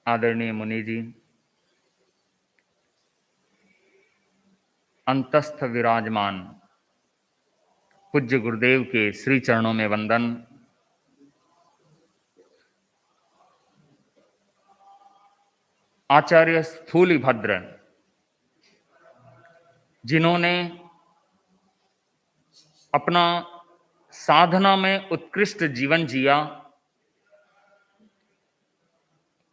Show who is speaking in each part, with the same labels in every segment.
Speaker 1: आदरणीय मुनि जी, अंतस्थ विराजमान पूज्य गुरुदेव के श्री चरणों में वंदन। आचार्य स्थूलिभद्र, जिन्होंने अपना साधना में उत्कृष्ट जीवन जिया,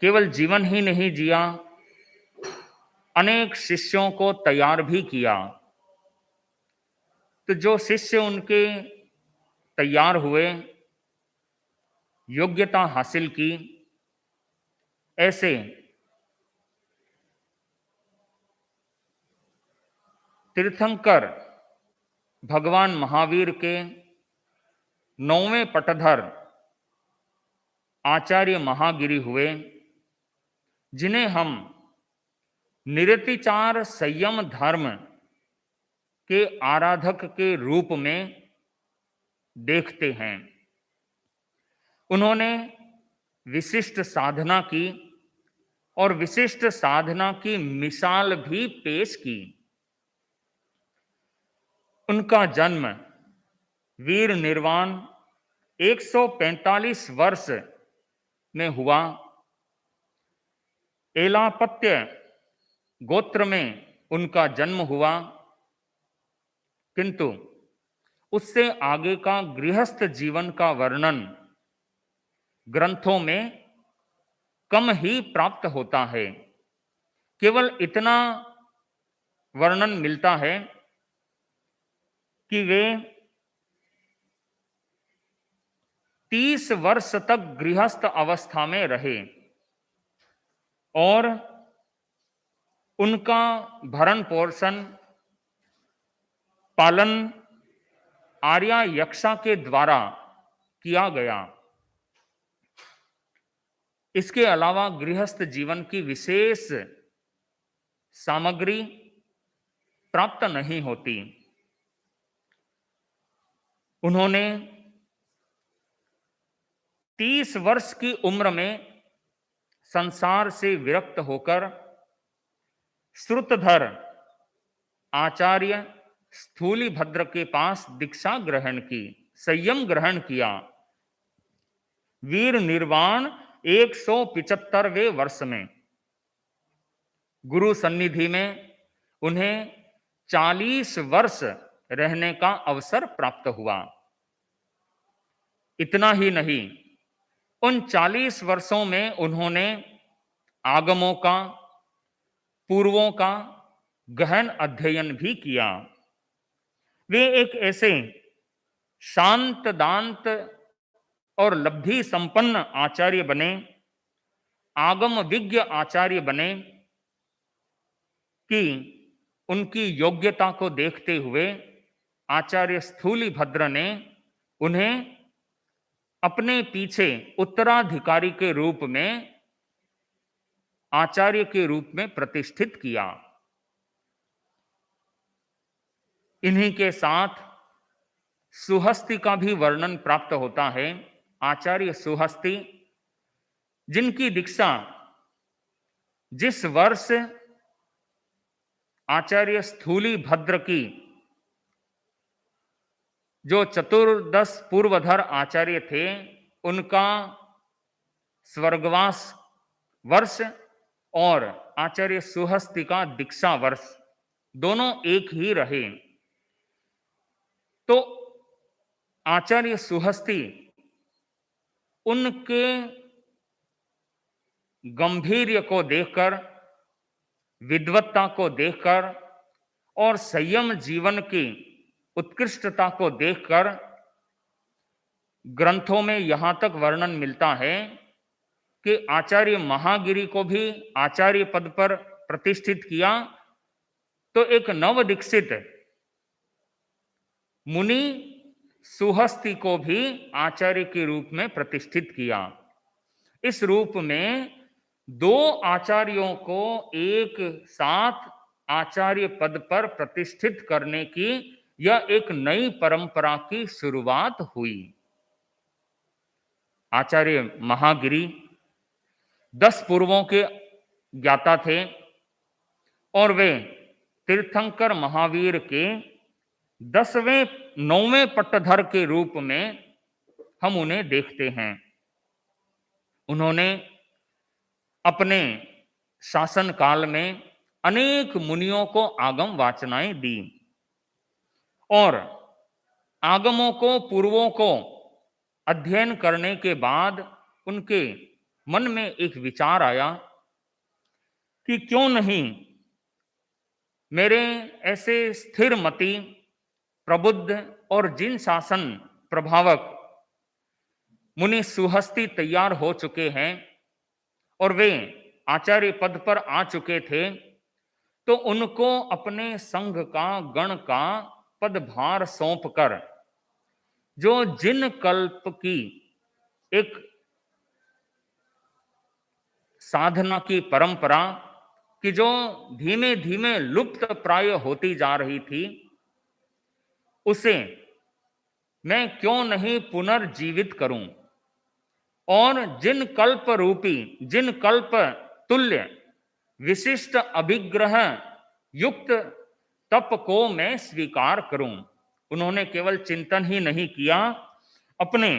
Speaker 1: केवल जीवन ही नहीं जिया, अनेक शिष्यों को तैयार भी किया। तो जो शिष्य उनके तैयार हुए, योग्यता हासिल की, ऐसे तीर्थंकर भगवान महावीर के 9वें पटधर आचार्य महागिरि हुए, जिन्हें हम निरतिचार संयम धर्म के आराधक के रूप में देखते हैं। उन्होंने विशिष्ट साधना की और विशिष्ट साधना की मिसाल भी पेश की। उनका जन्म वीर निर्वाण 145 वर्ष में हुआ। एलापत्य गोत्र में उनका जन्म हुआ, किंतु उससे आगे का गृहस्थ जीवन का वर्णन ग्रंथों में कम ही प्राप्त होता है। केवल इतना वर्णन मिलता है कि वे 30 वर्ष तक गृहस्थ अवस्था में रहे और उनका भरण पोषण पालन आर्या यक्षा के द्वारा किया गया। इसके अलावा गृहस्थ जीवन की विशेष सामग्री प्राप्त नहीं होती। उन्होंने 30 वर्ष की उम्र में संसार से विरक्त होकर श्रुतधर आचार्य स्थूलिभद्र के पास दीक्षा ग्रहण की, संयम ग्रहण किया। वीर निर्वाण 175वें वर्ष में गुरु सन्निधि में उन्हें 40 वर्ष रहने का अवसर प्राप्त हुआ। इतना ही नहीं, उन 40 वर्षों में उन्होंने आगमों का, पूर्वों का गहन अध्ययन भी किया। वे एक ऐसे शांत दांत और लब्धि संपन्न आचार्य बने, आगम विज्ञ आचार्य बने कि उनकी योग्यता को देखते हुए आचार्य स्थूलिभद्र ने उन्हें अपने पीछे उत्तराधिकारी के रूप में, आचार्य के रूप में प्रतिष्ठित किया। इन्हीं के साथ सुहस्ति का भी वर्णन प्राप्त होता है। आचार्य सुहस्ति, जिनकी दीक्षा जिस वर्ष आचार्य स्थूलिभद्र की, जो चतुर्दश पूर्वधर आचार्य थे, उनका स्वर्गवास वर्ष और आचार्य सुहस्ति का दीक्षा वर्ष दोनों एक ही रहे। तो आचार्य सुहस्ति उनके गंभीर्य को देखकर, विद्वत्ता को देखकर और संयम जीवन की उत्कृष्टता को देखकर ग्रंथों में यहां तक वर्णन मिलता है कि आचार्य महागिरि को भी आचार्य पद पर प्रतिष्ठित किया, तो एक नव दीक्षित मुनि सुहस्ति को भी आचार्य के रूप में प्रतिष्ठित किया। इस रूप में 2 आचार्यों को एक साथ आचार्य पद पर प्रतिष्ठित करने की यह एक नई परंपरा की शुरुआत हुई। आचार्य महागिरि 10 पूर्वों के ज्ञाता थे और वे तीर्थंकर महावीर के 10वें 9वें पट्टधर के रूप में हम उन्हें देखते हैं। उन्होंने अपने शासन काल में अनेक मुनियों को आगम वाचनाएं दी और आगमों को पूर्वों को अध्ययन करने के बाद उनके मन में एक विचार आया कि क्यों नहीं मेरे ऐसे स्थिर मति, प्रबुद्ध और जिन शासन प्रभावक मुनि सुहस्ती तैयार हो चुके हैं और वे आचार्य पद पर आ चुके थे, तो उनको अपने संघ का गण का पदभार सौंपकर जो जिन कल्प की एक साधना की परंपरा कि जो धीमे धीमे लुप्त प्राय होती जा रही थी, उसे मैं क्यों नहीं पुनर्जीवित करूं और जिन कल्प रूपी, जिन कल्प तुल्य विशिष्ट अभिग्रह युक्त तप को मैं स्वीकार करूं। उन्होंने केवल चिंतन ही नहीं किया, अपने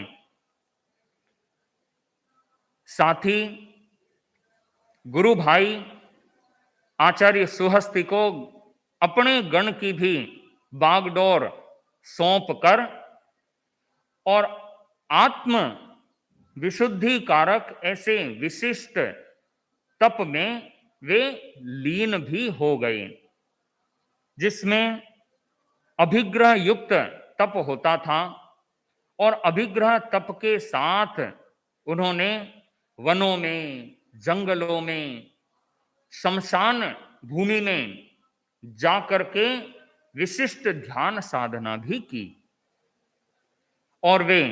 Speaker 1: साथी गुरु भाई आचार्य सुहस्ती को अपने गण की भी बागडोर सौंप कर और आत्म विशुद्धि कारक ऐसे विशिष्ट तप में वे लीन भी हो गए, जिसमें अभिग्रह युक्त तप होता था और अभिग्रह तप के साथ उन्होंने वनों में, जंगलों में, शमशान भूमि में जाकर के विशिष्ट ध्यान साधना भी की और वे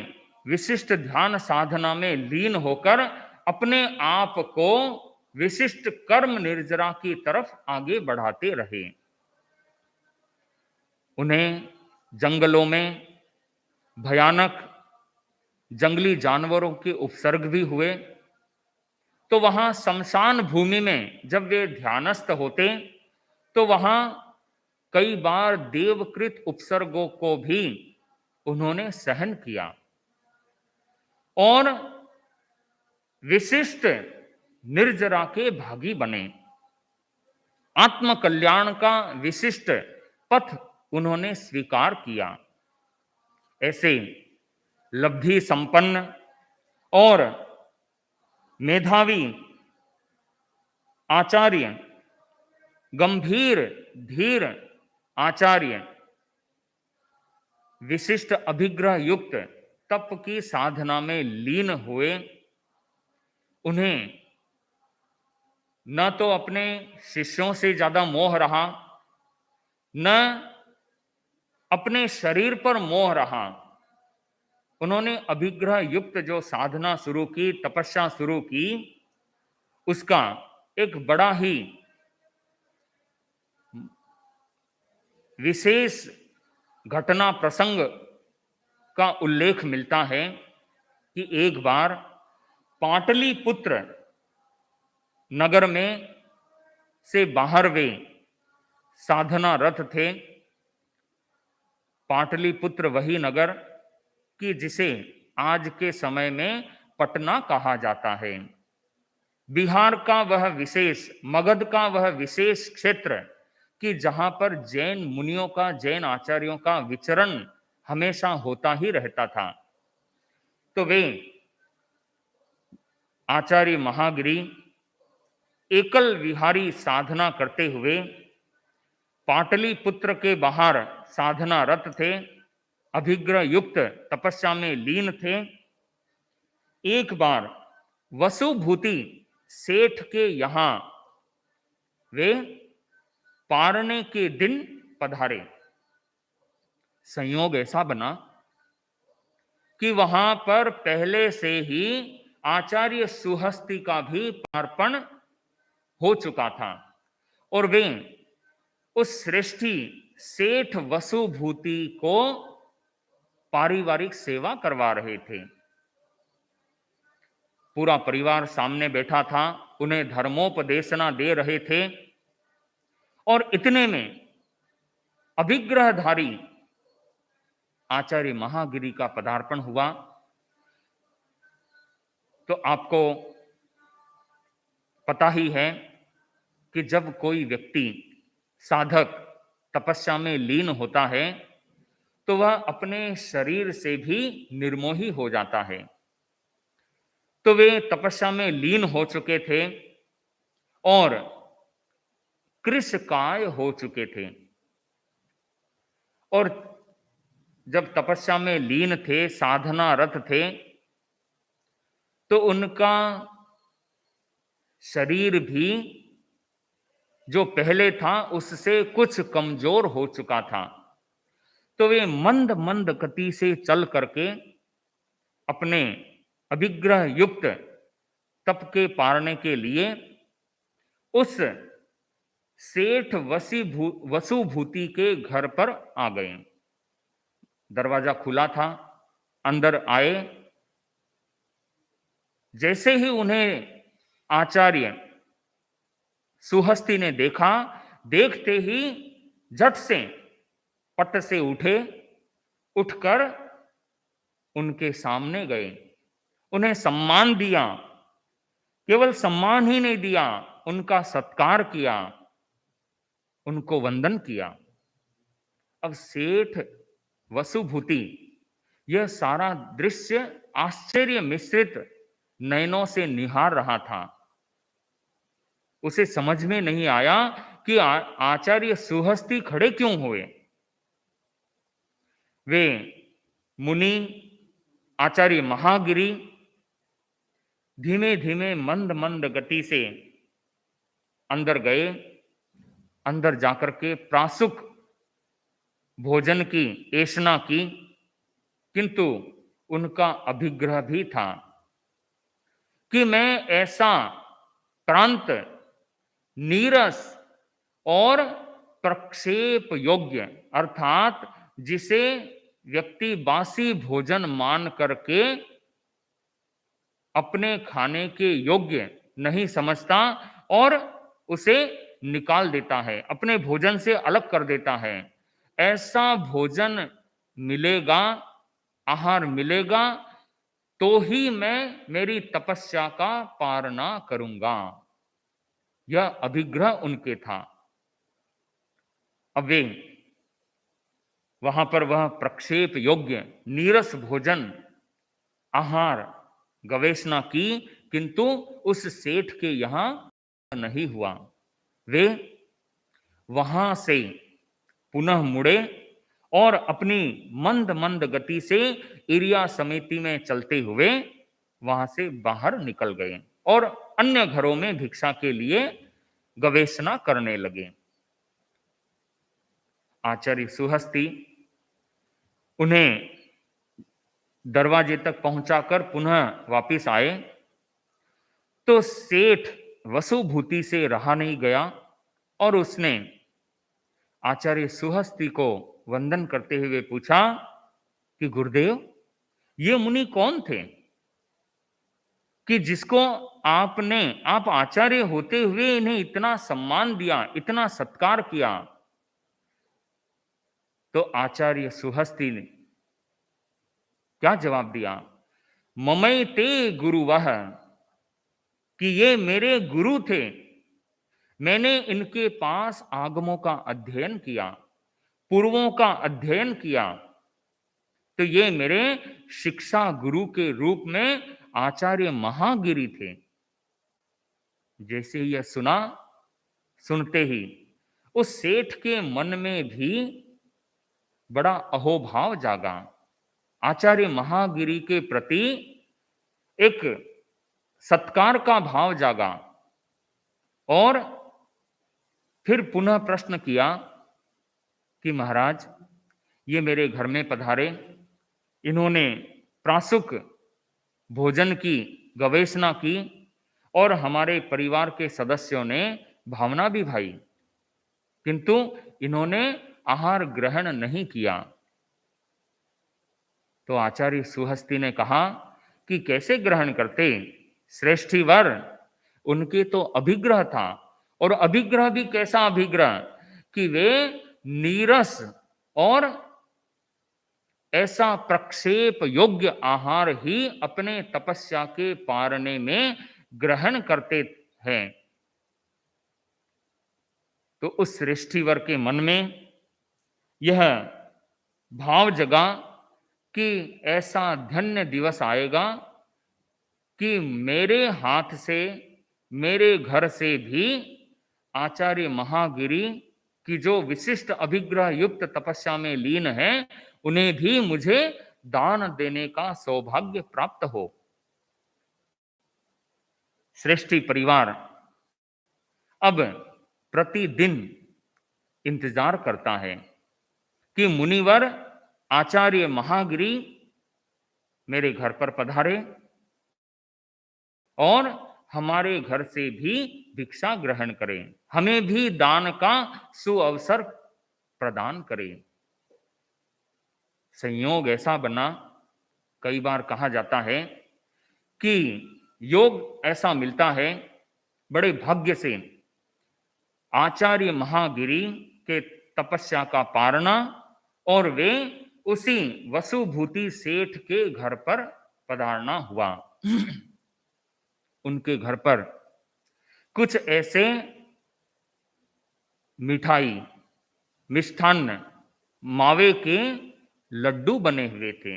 Speaker 1: विशिष्ट ध्यान साधना में लीन होकर अपने आप को विशिष्ट कर्म निर्जरा की तरफ आगे बढ़ाते रहे। उन्हें जंगलों में भयानक जंगली जानवरों के उपसर्ग भी हुए, तो वहां शमशान भूमि में जब वे ध्यानस्थ होते तो वहां कई बार देवकृत उपसर्गों को भी उन्होंने सहन किया और विशिष्ट निर्जरा के भागी बने। आत्म कल्याण का विशिष्ट पथ उन्होंने स्वीकार किया। ऐसे लब्धि संपन्न और मेधावी आचार्य, गंभीर धीर आचार्य, विशिष्ट अभिग्रह युक्त तप की साधना में लीन हुए। उन्हें न तो अपने शिष्यों से ज्यादा मोह रहा, न अपने शरीर पर मोह रहा। उन्होंने अभिग्रह युक्त जो साधना शुरू की, तपस्या शुरू की, उसका एक बड़ा ही विशेष घटना प्रसंग का उल्लेख मिलता है कि एक बार पाटलिपुत्र नगर में से बाहर वे साधना रत थे। पाटलिपुत्र वही नगर कि जिसे आज के समय में पटना कहा जाता है। बिहार का वह विशेष, मगध का वह विशेष क्षेत्र कि जहां पर जैन मुनियों का, जैन आचार्यों का विचरण हमेशा होता ही रहता था। तो वे आचार्य महागिरी एकल विहारी साधना करते हुए पाटलिपुत्र के बाहर साधना रत थे, अभिग्रह युक्त तपस्या में लीन थे। एक बार वसुभूति सेठ के यहां वे पारने के दिन पधारे। संयोग ऐसा बना कि वहां पर पहले से ही आचार्य सुहस्ती का भी पार्पण हो चुका था और वे उस श्रेष्ठी सेठ वसुभूति को पारिवारिक सेवा करवा रहे थे। पूरा परिवार सामने बैठा था, उन्हें धर्मोपदेशना दे रहे थे और इतने में अभिग्रहधारी आचार्य महागिरी का पदार्पण हुआ। तो आपको पता ही है कि जब कोई व्यक्ति साधक तपस्या में लीन होता है तो वह अपने शरीर से भी निर्मोही हो जाता है। तो वे तपस्या में लीन हो चुके थे और कृशकाय हो चुके थे। और जब तपस्या में लीन थे, साधना रत थे, तो उनका शरीर भी जो पहले था उससे कुछ कमजोर हो चुका था। तो वे मंद मंद गति से चल करके अपने अभिग्रह युक्त तप के पारने के लिए उस सेठ वसुभूति के घर पर आ गए। दरवाजा खुला था, अंदर आए। जैसे ही उन्हें आचार्य सुहस्ती ने देखा, देखते ही झट से पट से उठे, उठकर उनके सामने गए, उन्हें सम्मान दिया। केवल सम्मान ही नहीं दिया, उनका सत्कार किया, उनको वंदन किया। अब सेठ वसुभूति यह सारा दृश्य आश्चर्य मिश्रित नयनों से निहार रहा था। उसे समझ में नहीं आया कि आचार्य सुहस्ती खड़े क्यों हुए। वे मुनि आचार्य महागिरी धीमे धीमे मंद मंद गति से अंदर गए। अंदर जाकर के प्रासुक भोजन की ऐशना की, किंतु उनका अभिग्रह भी था कि मैं ऐसा प्रांत, नीरस और प्रक्षेप योग्य, अर्थात जिसे व्यक्ति बासी भोजन मान करके अपने खाने के योग्य नहीं समझता और उसे निकाल देता है, अपने भोजन से अलग कर देता है, ऐसा भोजन मिलेगा, आहार मिलेगा तो ही मैं मेरी तपस्या का पारना करूंगा। यह अभिग्रह उनके था। अब वे वहां पर वह प्रक्षेप योग्य नीरस भोजन, आहार गवेषणा की, किंतु उस सेठ के यहां नहीं हुआ। वे वहां से पुनः मुड़े और अपनी मंद मंद गति से इरिया समिति में चलते हुए वहां से बाहर निकल गए और अन्य घरों में भिक्षा के लिए गवेषणा करने लगे। आचार्य सुहस्ती उन्हें दरवाजे तक पहुंचाकर पुनः वापिस आए तो सेठ वसुभूति से रहा नहीं गया और उसने आचार्य सुहस्ती को वंदन करते हुए पूछा कि गुरुदेव, ये मुनि कौन थे कि जिसको आप आचार्य होते हुए इन्हें इतना सम्मान दिया, इतना सत्कार किया। तो आचार्य सुहस्ती ने क्या जवाब दिया? ममई ते गुरु वह, कि ये मेरे गुरु थे, मैंने इनके पास आगमों का अध्ययन किया, पूर्वों का अध्ययन किया, तो ये मेरे शिक्षा गुरु के रूप में आचार्य महागिरी थे। जैसे यह सुना, सुनते ही उस सेठ के मन में भी बड़ा अहोभाव जागा। आचार्य महागिरी के प्रति एक सत्कार का भाव जागा और फिर पुनः प्रश्न किया कि महाराज, ये मेरे घर में पधारे, इन्होंने प्रासुक भोजन की गवेषणा की और हमारे परिवार के सदस्यों ने भावना भी भाई, किंतु इन्होंने आहार ग्रहण नहीं किया। तो आचार्य सुहस्ती ने कहा कि कैसे ग्रहण करते? श्रेष्ठीवर उनके तो अभिग्रह था, और अभिग्रह भी कैसा अभिग्रह कि वे नीरस और ऐसा प्रक्षेप योग्य आहार ही अपने तपस्या के पारने में ग्रहण करते हैं। तो उस श्रेष्ठीवर के मन में यह भाव जगा कि ऐसा धन्य दिवस आएगा कि मेरे हाथ से, मेरे घर से भी आचार्य महागिरी की जो विशिष्ट अभिग्रह युक्त तपस्या में लीन है, उन्हें भी मुझे दान देने का सौभाग्य प्राप्त हो। श्रेष्ठी परिवार अब प्रतिदिन इंतजार करता है कि मुनिवर आचार्य महागिरी मेरे घर पर पधारे और हमारे घर से भी भिक्षा ग्रहण करें, हमें भी दान का सुअवसर प्रदान करें। संयोग ऐसा बना, कई बार कहा जाता है कि योग ऐसा मिलता है बड़े भाग्य से, आचार्य महागिरी के तपस्या का पारना, और वे उसी वसुभूति सेठ के घर पर पधारना हुआ। उनके घर पर कुछ ऐसे मिठाई, मिष्ठान्न, मावे के लड्डू बने हुए थे।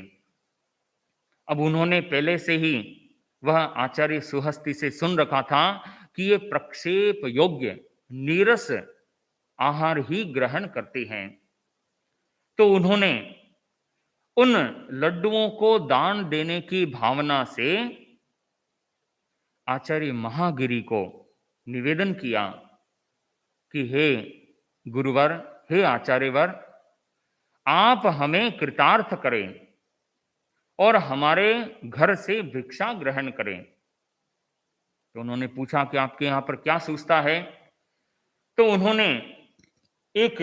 Speaker 1: अब उन्होंने पहले से ही वह आचार्य सुहस्ती से सुन रखा था कि ये प्रक्षेप योग्य नीरस आहार ही ग्रहण करते हैं। तो उन्होंने उन लड्डुओं को दान देने की भावना से आचार्य महागिरी को निवेदन किया कि हे गुरुवर, हे आचार्यवर, आप हमें कृतार्थ करें और हमारे घर से भिक्षा ग्रहण करें। तो उन्होंने पूछा कि आपके यहां पर क्या सूझता है? तो उन्होंने एक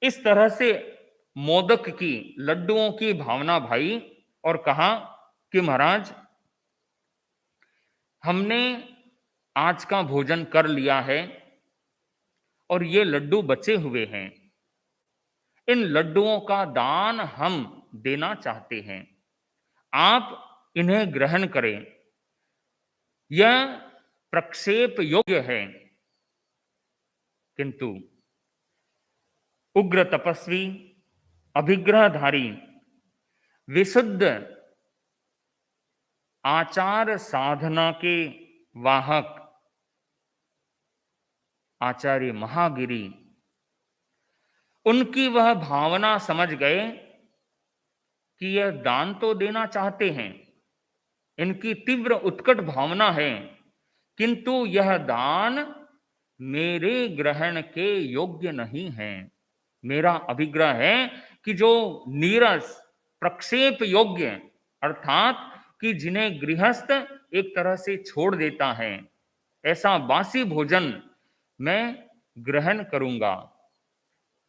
Speaker 1: इस तरह से मोदक की, लड्डुओं की भावना भाई और कहा कि महाराज, हमने आज का भोजन कर लिया है और ये लड्डू बचे हुए हैं। इन लड्डुओं का दान हम देना चाहते हैं, आप इन्हें ग्रहण करें। यह प्रक्षेप योग्य है। किंतु उग्र तपस्वी, अभिग्रहधारी, विशुद्ध आचार साधना के वाहक आचार्य महागिरी उनकी वह भावना समझ गए कि यह दान तो देना चाहते हैं, इनकी तीव्र उत्कट भावना है, किंतु यह दान मेरे ग्रहण के योग्य नहीं है। मेरा अभिग्रह है कि जो नीरस प्रक्षेप योग्य, अर्थात कि जिन्हें गृहस्थ एक तरह से छोड़ देता है, ऐसा बासी भोजन मैं ग्रहण करूंगा।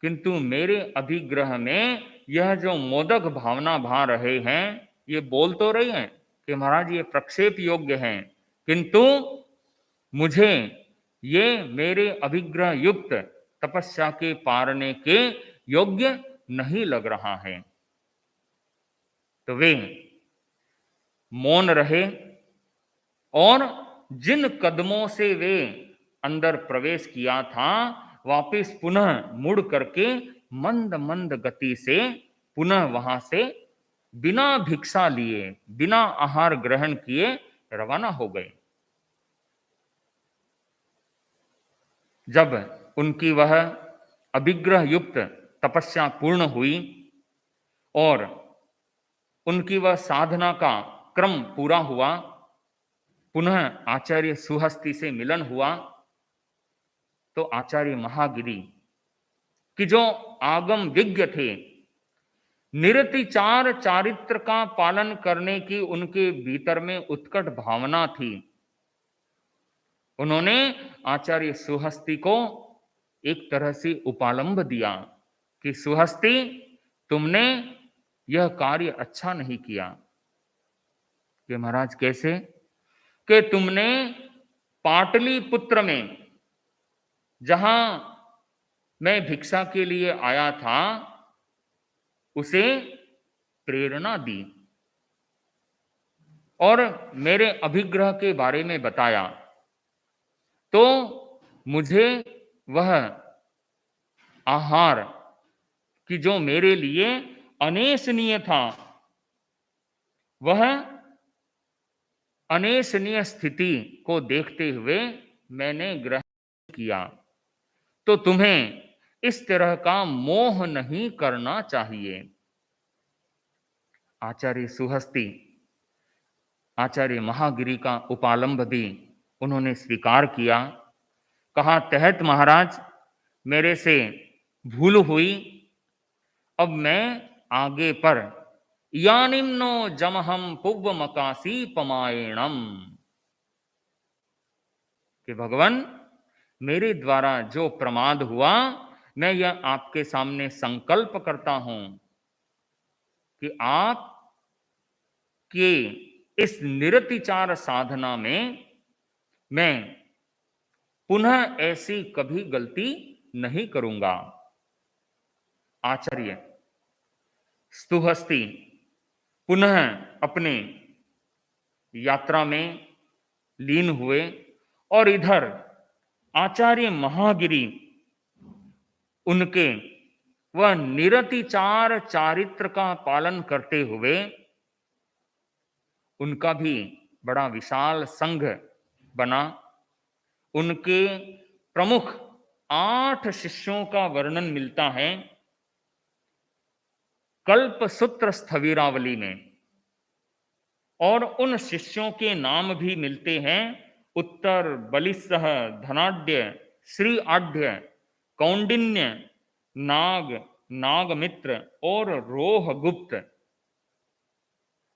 Speaker 1: किंतु मेरे अभिग्रह में यह जो मोदक भावना भा रहे हैं, ये बोल तो रहे हैं कि महाराज ये प्रक्षेप योग्य हैं, किंतु मुझे ये मेरे अभिग्रह युक्त तपस्या के पारने के योग्य नहीं लग रहा है। तो वे मौन रहे और जिन कदमों से वे अंदर प्रवेश किया था, वापस पुनः मुड़ करके मंद मंद गति से पुनः वहां से बिना भिक्षा लिए, बिना आहार ग्रहण किए रवाना हो गए। जब उनकी वह अभिग्रह युक्त तपस्या पूर्ण हुई और उनकी वह साधना का क्रम पूरा हुआ, पुनः आचार्य सुहस्ती से मिलन हुआ, तो आचार्य महागिरी कि जो आगम विज्ञ थे, निरतिचार चारित्र का पालन करने की उनके भीतर में उत्कट भावना थी, उन्होंने आचार्य सुहस्ती को एक तरह से उपालंब दिया कि सुहस्ती, तुमने यह कार्य अच्छा नहीं किया। कि महाराज कैसे? कि तुमने पाटलिपुत्र में, जहां मैं भिक्षा के लिए आया था, उसे प्रेरणा दी और मेरे अभिग्रह के बारे में बताया, तो मुझे वह आहार कि जो मेरे लिए अनेसनीय था, वह अनेसनीय स्थिति को देखते हुए मैंने ग्रहण किया। तो तुम्हें इस तरह का मोह नहीं करना चाहिए। आचार्य सुहस्ती, आचार्य महागिरी का उपालंब भी उन्होंने स्वीकार किया। कहा, तहत महाराज, मेरे से भूल हुई, अब मैं आगे पर यानिम्नो जमहम पुव्व मकासी पमायणम, कि भगवान, मेरे द्वारा जो प्रमाद हुआ, मैं यह आपके सामने संकल्प करता हूं कि आप के इस निरतिचार साधना में मैं पुनः ऐसी कभी गलती नहीं करूंगा। आचार्य स्तुहस्ती पुनः अपने यात्रा में लीन हुए और इधर आचार्य महागिरी उनके वह निरतिचार चारित्र का पालन करते हुए, उनका भी बड़ा विशाल संघ बना। उनके प्रमुख 8 शिष्यों का वर्णन मिलता है कल्प सूत्र स्थविरावली में, और उन शिष्यों के नाम भी मिलते हैं उत्तर, बलिसह, धनाढ्य, श्री आढ्य, कौंडिन्य, नाग, नागमित्र और रोहगुप्त।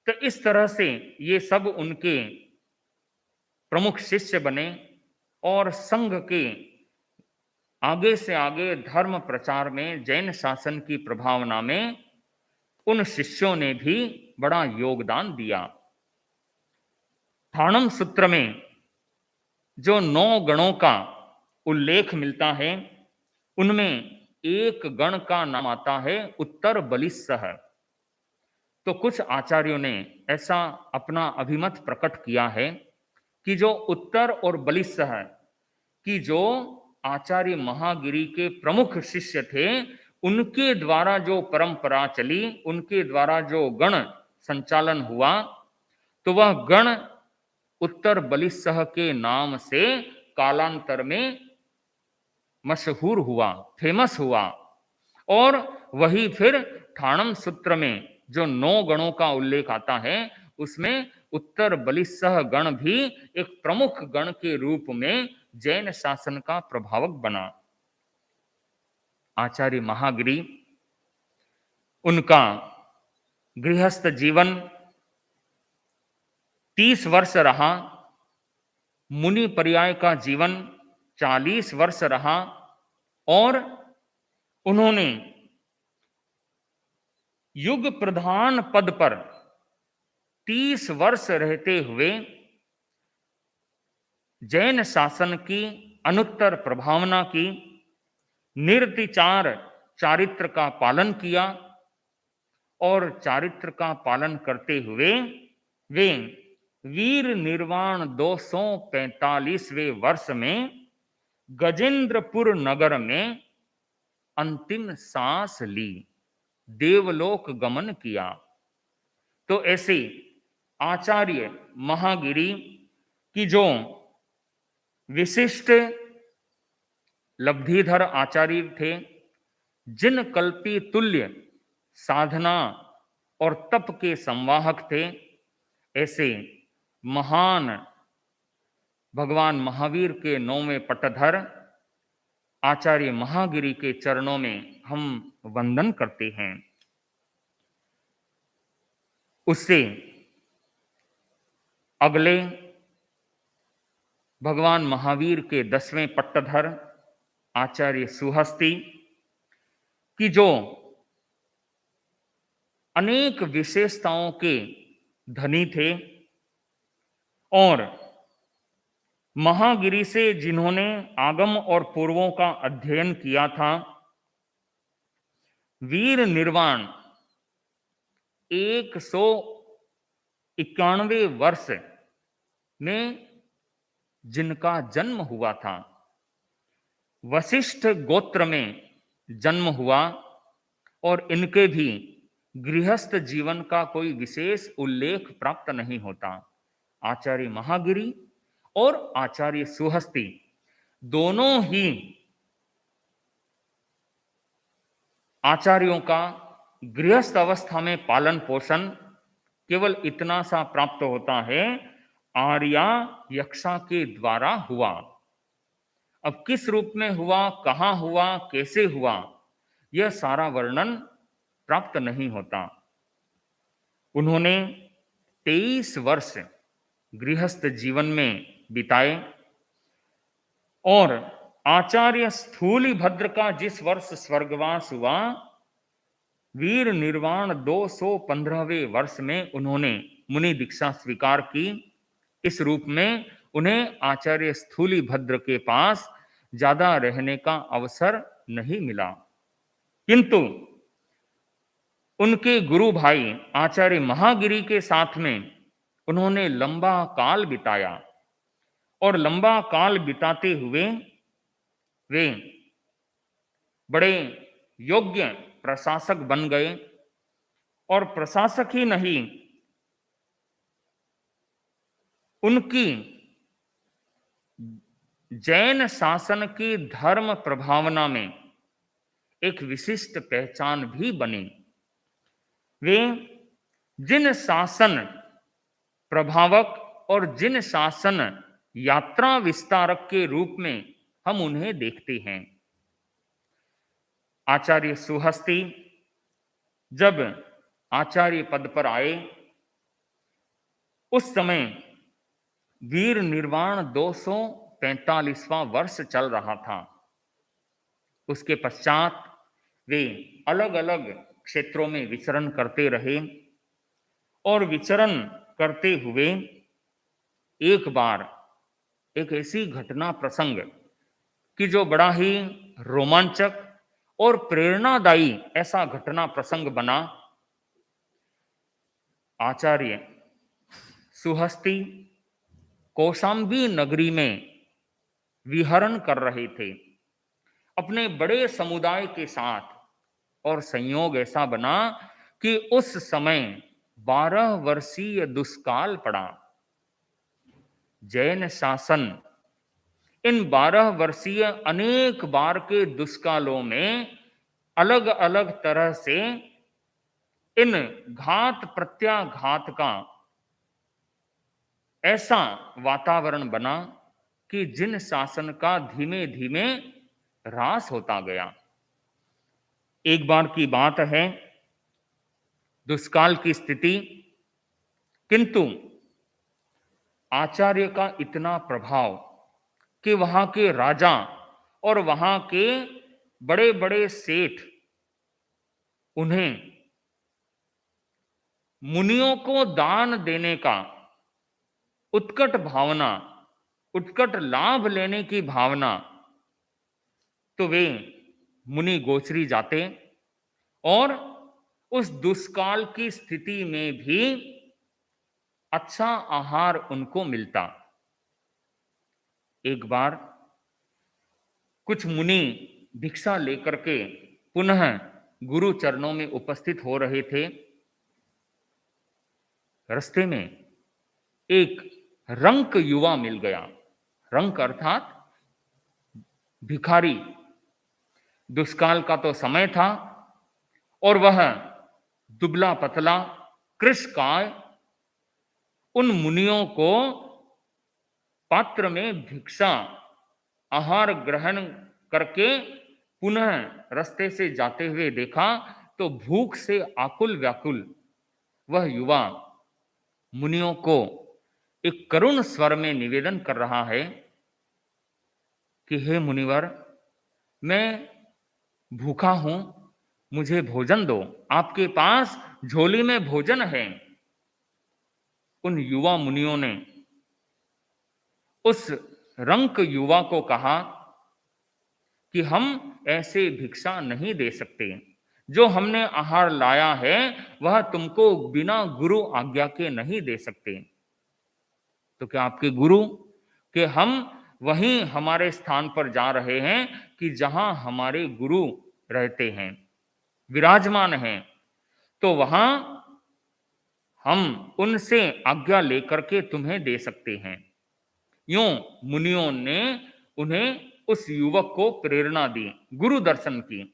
Speaker 1: तो इस तरह से ये सब उनके प्रमुख शिष्य बने और संघ के आगे से आगे धर्म प्रचार में, जैन शासन की प्रभावना में उन शिष्यों ने भी बड़ा योगदान दिया। थाणम सूत्र में जो 9 गणों का उल्लेख मिलता है, उनमें एक गण का नाम आता है उत्तर बलिसह। तो कुछ आचार्यों ने ऐसा अपना अभिमत प्रकट किया है कि जो उत्तर और बलिसह कि जो आचार्य महागिरी के प्रमुख शिष्य थे, उनके द्वारा जो परंपरा चली, उनके द्वारा जो गण संचालन हुआ, तो वह गण उत्तर बलिसह के नाम से कालांतर में मशहूर हुआ, फेमस हुआ। और वही फिर थाणम सूत्र में जो 9 गणों का उल्लेख आता है, उसमें उत्तर बलिसह गण भी एक प्रमुख गण के रूप में जैन शासन का प्रभावक बना। आचार्य महागिरी, उनका गृहस्थ जीवन 30 वर्ष रहा, मुनि पर्याय का जीवन 40 वर्ष रहा, और उन्होंने युग प्रधान पद पर 30 वर्ष रहते हुए जैन शासन की अनुत्तर प्रभावना की, निर्तिचार चारित्र का पालन किया, और चारित्र का पालन करते हुए वे वीर निर्वाण 245वें वर्ष में गजेंद्रपुर नगर में अंतिम सांस ली, देवलोक गमन किया। तो ऐसे आचार्य महागिरी की जो विशिष्ट लब्धिधर आचार्य थे, जिन कल्पी तुल्य साधना और तप के संवाहक थे, ऐसे महान भगवान महावीर के 9वें पटधर आचार्य महागिरी के चरणों में हम वंदन करते हैं। उससे अगले भगवान महावीर के 10वें पट्टधर आचार्य सुहस्ती की जो अनेक विशेषताओं के धनी थे और महागिरि से जिन्होंने आगम और पूर्वों का अध्ययन किया था, वीर निर्वाण 191 वर्ष में जिनका जन्म हुआ था, वशिष्ठ गोत्र में जन्म हुआ और इनके भी गृहस्थ जीवन का कोई विशेष उल्लेख प्राप्त नहीं होता। आचार्य महागिरि और आचार्य सुहस्ती दोनों ही आचार्यों का गृहस्थ अवस्था में पालन पोषण केवल इतना सा प्राप्त होता है, आर्या यक्षा के द्वारा हुआ। अब किस रूप में हुआ, कहां हुआ, कैसे हुआ, यह सारा वर्णन प्राप्त नहीं होता। उन्होंने 23 वर्ष गृहस्थ जीवन में बिताए और आचार्य स्थूलिभद्र का जिस वर्ष स्वर्गवास हुआ, वीर निर्वाण 215वें वर्ष में उन्होंने मुनि दीक्षा स्वीकार की। इस रूप में उन्हें आचार्य स्थूलिभद्र के पास ज्यादा रहने का अवसर नहीं मिला, किंतु उनके गुरु भाई आचार्य महागिरि के साथ में उन्होंने लंबा काल बिताया और लंबा काल बिताते हुए वे बड़े योग्य प्रशासक बन गए। और प्रशासक ही नहीं, उनकी जैन शासन की धर्म प्रभावना में एक विशिष्ट पहचान भी बनी। वे जिन शासन प्रभावक और जिन शासन यात्रा विस्तारक के रूप में हम उन्हें देखते हैं। आचार्य सुहस्ती जब आचार्य पद पर आए, उस समय वीर निर्वाण 245वां वर्ष चल रहा था। उसके पश्चात वे अलग अलग क्षेत्रों में विचरण करते रहे और विचरण करते हुए एक बार एक ऐसी घटना प्रसंग कि जो बड़ा ही रोमांचक और प्रेरणादायी ऐसा घटना प्रसंग बना। आचार्य सुहस्ती कौशाम्बी नगरी में विहरण कर रहे थे अपने बड़े समुदाय के साथ, और संयोग ऐसा बना कि उस समय 12 वर्षीय दुष्काल पड़ा। जैन शासन इन 12 वर्षीय अनेक बार के दुष्कालों में अलग अलग तरह से इन घात प्रत्याघात का ऐसा वातावरण बना कि जिन शासन का धीमे धीमे ह्रास होता गया। एक बार की बात है, दुष्काल की स्थिति, किंतु आचार्य का इतना प्रभाव कि वहां के राजा और वहां के बड़े बड़े सेठ उन्हें मुनियों को दान देने का उत्कट भावना, उत्कट लाभ लेने की भावना, तो वे मुनि गोचरी जाते और उस दुष्काल की स्थिति में भी अच्छा आहार उनको मिलता। एक बार कुछ मुनि भिक्षा लेकर के पुनः गुरु चरणों में उपस्थित हो रहे थे। रास्ते में एक रंक युवा मिल गया। रंक अर्थात भिखारी। दुष्काल का तो समय था और वह दुबला पतला कृशकाय उन मुनियों को पात्र में भिक्षा आहार ग्रहण करके पुनः रास्ते से जाते हुए देखा, तो भूख से आकुल व्याकुल वह युवा मुनियों को एक करुण स्वर में निवेदन कर रहा है कि हे मुनिवर, मैं भूखा हूं, मुझे भोजन दो, आपके पास झोली में भोजन है। उन युवा मुनियों ने उस रंक युवा को कहा कि हम ऐसे भिक्षा नहीं दे सकते। जो हमने आहार लाया है वह तुमको बिना गुरु आज्ञा के नहीं दे सकते। तो क्या आपके गुरु कि हम वहीं हमारे स्थान पर जा रहे हैं कि जहां हमारे गुरु रहते हैं, विराजमान हैं, तो वहां हम उनसे आज्ञा लेकर के तुम्हें दे सकते हैं। यूं मुनियों ने उन्हें उस युवक को प्रेरणा दी, गुरु दर्शन की।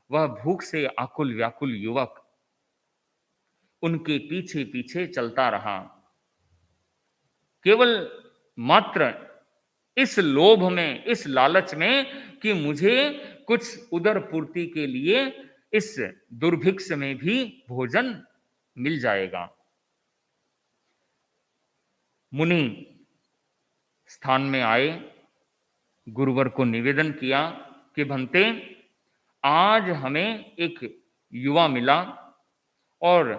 Speaker 1: वह भूख से आकुल व्याकुल युवक उनके पीछे पीछे चलता रहा, केवल मात्र इस लोभ में, इस लालच में कि मुझे कुछ उदर पूर्ति के लिए इस दुर्भिक्ष में भी भोजन मिल जाएगा। मुनि स्थान में आए, गुरुवर को निवेदन किया कि भंते, आज हमें एक युवा मिला और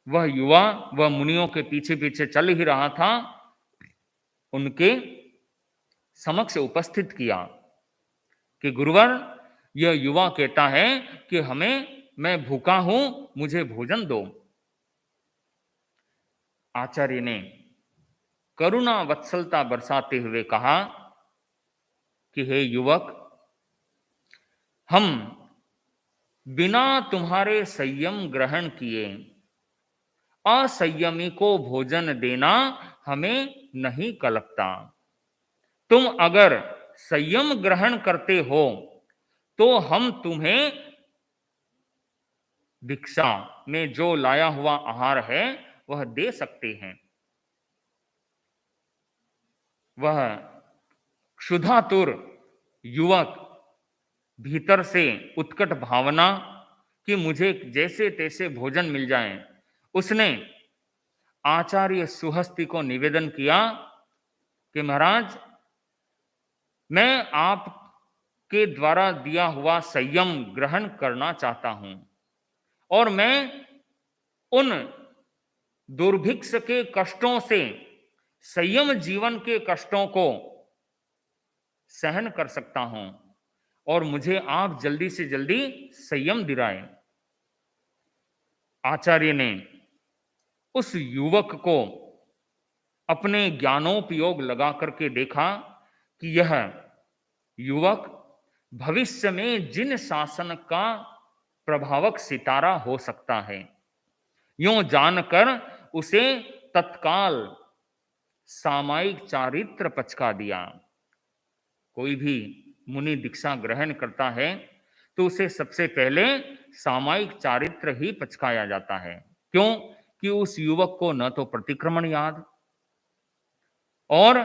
Speaker 1: वह युवा वह मुनियों के पीछे पीछे चल ही रहा था, उनके समक्ष उपस्थित किया कि गुरुवर, यह युवा कहता है कि मैं भूखा हूं, मुझे भोजन दो। आचार्य ने करुणा वत्सलता बरसाते हुए कहा कि हे युवक, हम बिना तुम्हारे संयम ग्रहण किए असंयमी को भोजन देना हमें नहीं कलपता। तुम अगर संयम ग्रहण करते हो तो हम तुम्हें भिक्षा में जो लाया हुआ आहार है वह दे सकते हैं। वह क्षुधातुर युवक भीतर से उत्कट भावना कि मुझे जैसे तैसे भोजन मिल जाए, उसने आचार्य सुहस्ति को निवेदन किया कि महाराज, मैं आपके द्वारा दिया हुआ संयम ग्रहण करना चाहता हूं और मैं उन दुर्भिक्ष के कष्टों से, संयम जीवन के कष्टों को सहन कर सकता हूं और मुझे आप जल्दी से जल्दी संयम दिलाएं। आचार्य ने उस युवक को अपने ज्ञानोपयोग लगा करके देखा कि यह युवक भविष्य में जिन शासन का प्रभावक सितारा हो सकता है। यूं जानकर उसे तत्काल सामायिक चारित्र पचका दिया। कोई भी मुनि दीक्षा ग्रहण करता है तो उसे सबसे पहले सामायिक चारित्र ही पचकाया जाता है। क्यों? कि उस युवक को न तो प्रतिक्रमण याद और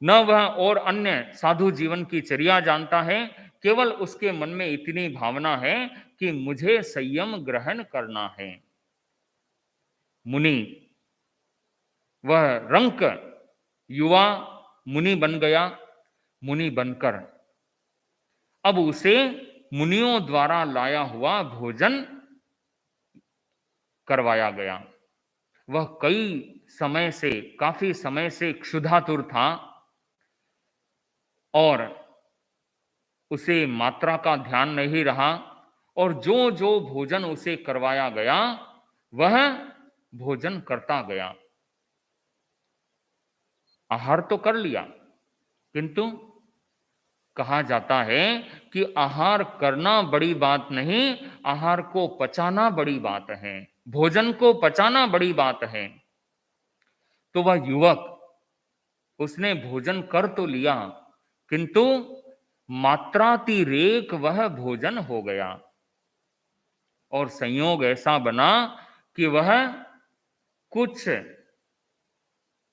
Speaker 1: न वह और अन्य साधु जीवन की चर्या जानता है। केवल उसके मन में इतनी भावना है कि मुझे संयम ग्रहण करना है। मुनि, वह रंक युवा मुनि बन गया। मुनि बनकर अब उसे मुनियों द्वारा लाया हुआ भोजन करवाया गया। वह काफी समय से क्षुधातुर था और उसे मात्रा का ध्यान नहीं रहा और जो जो भोजन उसे करवाया गया वह भोजन करता गया। आहार तो कर लिया, किंतु कहा जाता है कि आहार करना बड़ी बात नहीं, आहार को पचाना बड़ी बात है, भोजन को पचाना बड़ी बात है। तो वह युवक, उसने भोजन कर तो लिया किंतु मात्रातिरेक वह भोजन हो गया और संयोग ऐसा बना कि वह कुछ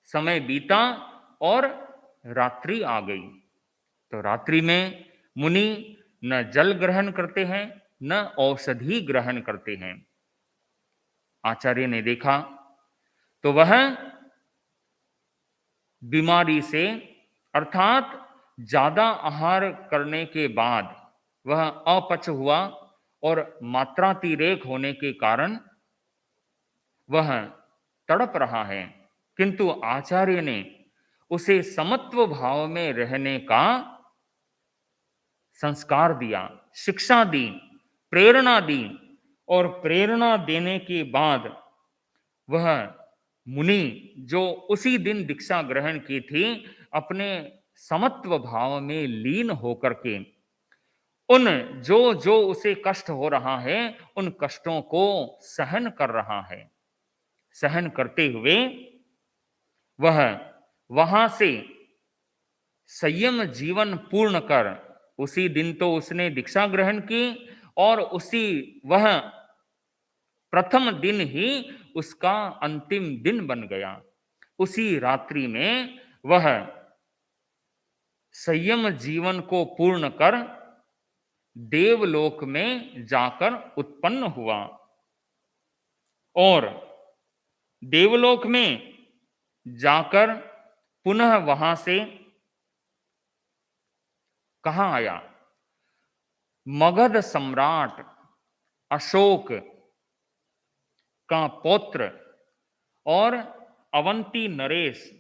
Speaker 1: समय बीता और रात्रि आ गई। तो रात्रि में मुनि न जल ग्रहण करते हैं न औषधि ग्रहण करते हैं। आचार्य ने देखा तो वह बीमारी से, अर्थात ज्यादा आहार करने के बाद वह अपच हुआ और मात्रातिरेक होने के कारण वह तड़प रहा है। किंतु आचार्य ने उसे समत्व भाव में रहने का संस्कार दिया, शिक्षा दी, प्रेरणा दी। और प्रेरणा देने के बाद वह मुनि जो उसी दिन दीक्षा ग्रहण की थी, अपने समत्व भाव में लीन होकर के उन जो जो उसे कष्ट हो रहा है, उन कष्टों को सहन कर रहा है। सहन करते हुए वह वहां से संयम जीवन पूर्ण कर, उसी दिन तो उसने दीक्षा ग्रहण की, और उसी वह प्रथम दिन ही उसका अंतिम दिन बन गया। उसी रात्रि में वह संयम जीवन को पूर्ण कर देवलोक में जाकर उत्पन्न हुआ। और देवलोक में जाकर पुनः वहां से कहाँ आया? मगध सम्राट अशोक का पौत्र और अवंती नरेश,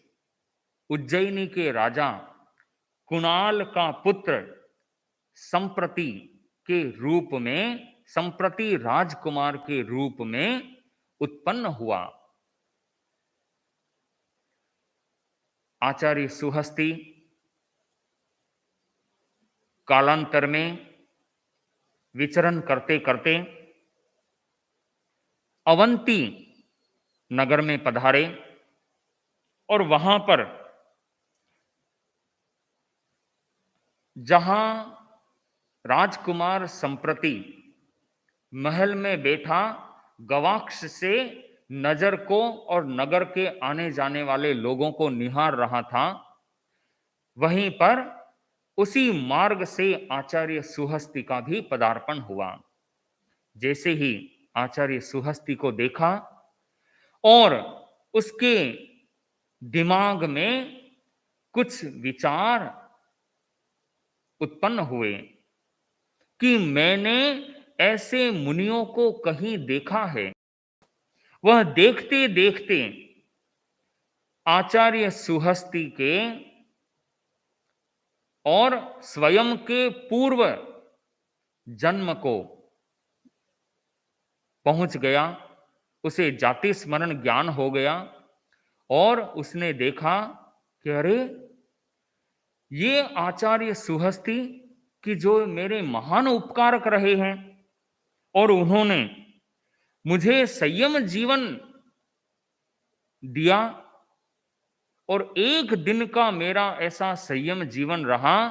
Speaker 1: उज्जैनी के राजा कुणाल का पुत्र, संप्रति के रूप में, संप्रति राजकुमार के रूप में उत्पन्न हुआ। आचार्य सुहस्ती कालांतर में विचरण करते करते अवंती नगर में पधारे, और वहां पर जहां राजकुमार संप्रति महल में बैठा गवाक्ष से नजर को और नगर के आने जाने वाले लोगों को निहार रहा था, वहीं पर उसी मार्ग से आचार्य सुहस्ती का भी पदार्पण हुआ। जैसे ही आचार्य सुहस्ती को देखा और उसके दिमाग में कुछ विचार उत्पन्न हुए कि मैंने ऐसे मुनियों को कहीं देखा है। वह देखते देखते आचार्य सुहस्ती के और स्वयं के पूर्व जन्म को पहुंच गया। उसे जाति स्मरण ज्ञान हो गया और उसने देखा कि अरे, ये आचार्य सुहस्ती कि जो मेरे महान उपकारक रहे हैं, और उन्होंने मुझे संयम जीवन दिया, और एक दिन का मेरा ऐसा संयम जीवन रहा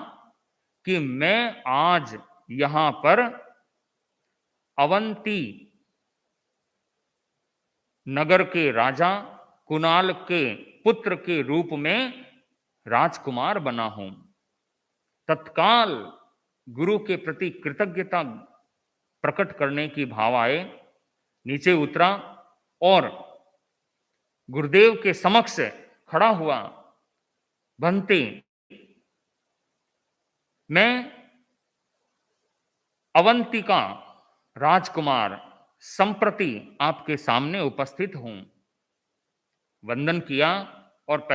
Speaker 1: कि मैं आज यहां पर अवंती नगर के राजा कुणाल के पुत्र के रूप में राजकुमार बना हूं। तत्काल गुरु के प्रति कृतज्ञता प्रकट करने की भाव आए, नीचे उतरा और गुरुदेव के समक्ष खड़ा हुआ। भंते, मैं अवंतिका राजकुमार संप्रति आपके सामने उपस्थित हूं। वंदन किया और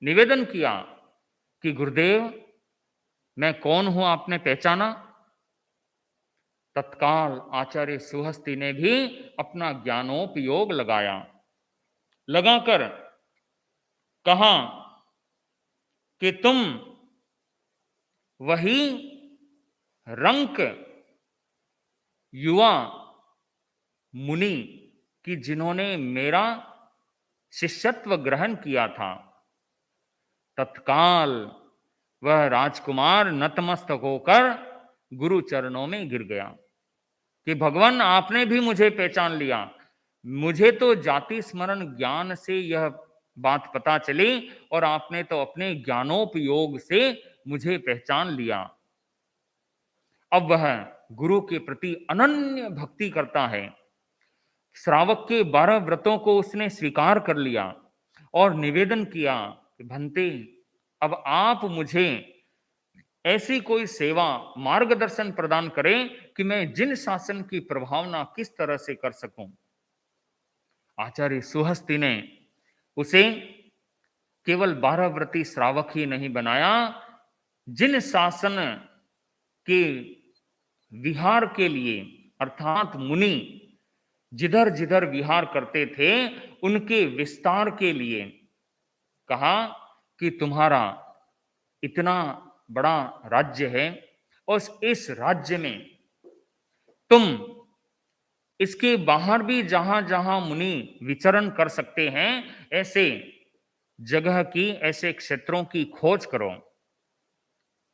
Speaker 1: निवेदन किया कि गुरुदेव, मैं कौन हूं, आपने पहचाना? तत्काल आचार्य सुहस्ती ने भी अपना ज्ञानोपयोग लगाकर कहा कि तुम वही रंक युवा मुनि कि जिन्होंने मेरा शिष्यत्व ग्रहण किया था। तत्काल वह राजकुमार नतमस्तक होकर गुरु चरणों में गिर गया कि भगवान, आपने भी मुझे पहचान लिया। मुझे तो जाति स्मरण ज्ञान से यह बात पता चली, और आपने तो अपने ज्ञानोपयोग से मुझे पहचान लिया। अब वह गुरु के प्रति अनन्य भक्ति करता है। श्रावक के 12 व्रतों को उसने स्वीकार कर लिया और निवेदन किया कि भंते, अब आप मुझे ऐसी कोई सेवा मार्गदर्शन प्रदान करें कि मैं जिन शासन की प्रभावना किस तरह से कर सकूं। आचार्य सुहस्ती ने उसे केवल 12 व्रती श्रावक ही नहीं बनाया, जिन शासन के विहार के लिए अर्थात मुनि जिधर जिधर विहार करते थे उनके विस्तार के लिए कहा कि तुम्हारा इतना बड़ा राज्य है और इस राज्य में तुम इसके बाहर भी जहां जहां मुनि विचरण कर सकते हैं ऐसे जगह की, ऐसे क्षेत्रों की खोज करो।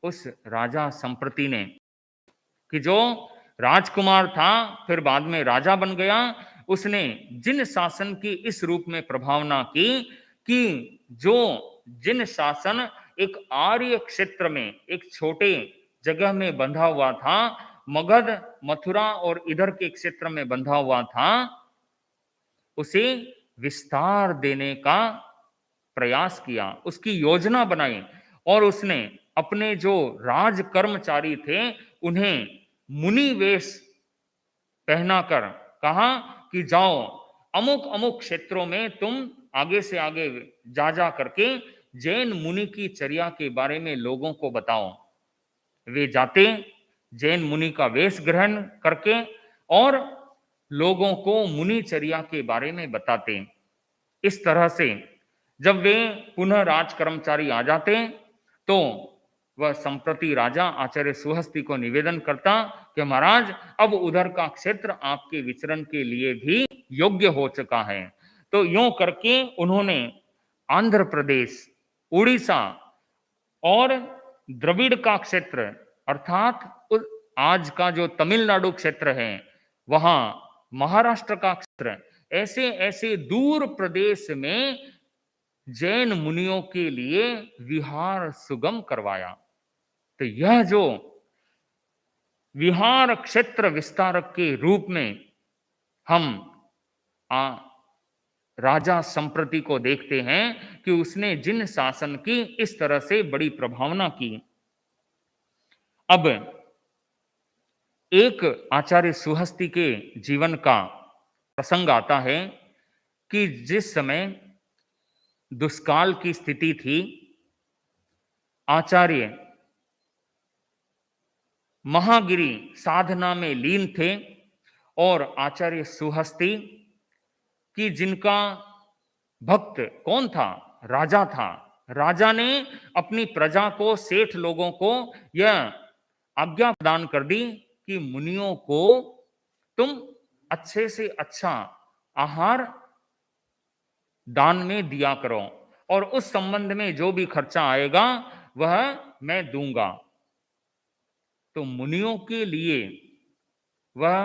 Speaker 1: उस राजा संप्रति ने, कि जो राजकुमार था फिर बाद में राजा बन गया, उसने जिन शासन की इस रूप में प्रभावना की कि जो जिन शासन एक आर्य क्षेत्र में एक छोटे जगह में बंधा हुआ था, मगध मथुरा और इधर के क्षेत्र में बंधा हुआ था, उसे विस्तार देने का प्रयास किया, उसकी योजना बनाई और उसने अपने जो राज कर्मचारी थे उन्हें मुनि वेश पहनाकर कहा कि जाओ अमुक अमुक क्षेत्रों में तुम आगे से आगे जा करके जैन मुनि की चर्या के बारे में लोगों को बताओ। वे जाते जैन मुनि का वेश ग्रहण करके और लोगों को मुनि चर्या के बारे में बताते। इस तरह से जब वे पुनः राज कर्मचारी आ जाते तो वह संप्रति राजा आचार्य सुहस्ती को निवेदन करता कि महाराज अब उधर का क्षेत्र आपके विचरण के लिए भी योग्य हो चुका है। तो यूं करके उन्होंने आंध्र प्रदेश, उड़ीसा और द्रविड़ का क्षेत्र अर्थात आज का जो तमिलनाडु क्षेत्र है, वहां महाराष्ट्र का क्षेत्र, ऐसे ऐसे दूर प्रदेश में जैन मुनियों के लिए विहार सुगम करवाया। तो यह जो विहार क्षेत्र विस्तारक के रूप में हम राजा संप्रति को देखते हैं कि उसने जिन शासन की इस तरह से बड़ी प्रभावना की। अब एक आचार्य सुहस्ती के जीवन का प्रसंग आता है कि जिस समय दुष्काल की स्थिति थी, आचार्य महागिरी साधना में लीन थे और आचार्य सुहस्ती कि जिनका भक्त कौन था? राजा था। राजा ने अपनी प्रजा को, सेठ लोगों को यह आज्ञा प्रदान कर दी कि मुनियों को तुम अच्छे से अच्छा आहार दान में दिया करो और उस संबंध में जो भी खर्चा आएगा वह मैं दूंगा। तो मुनियों के लिए वह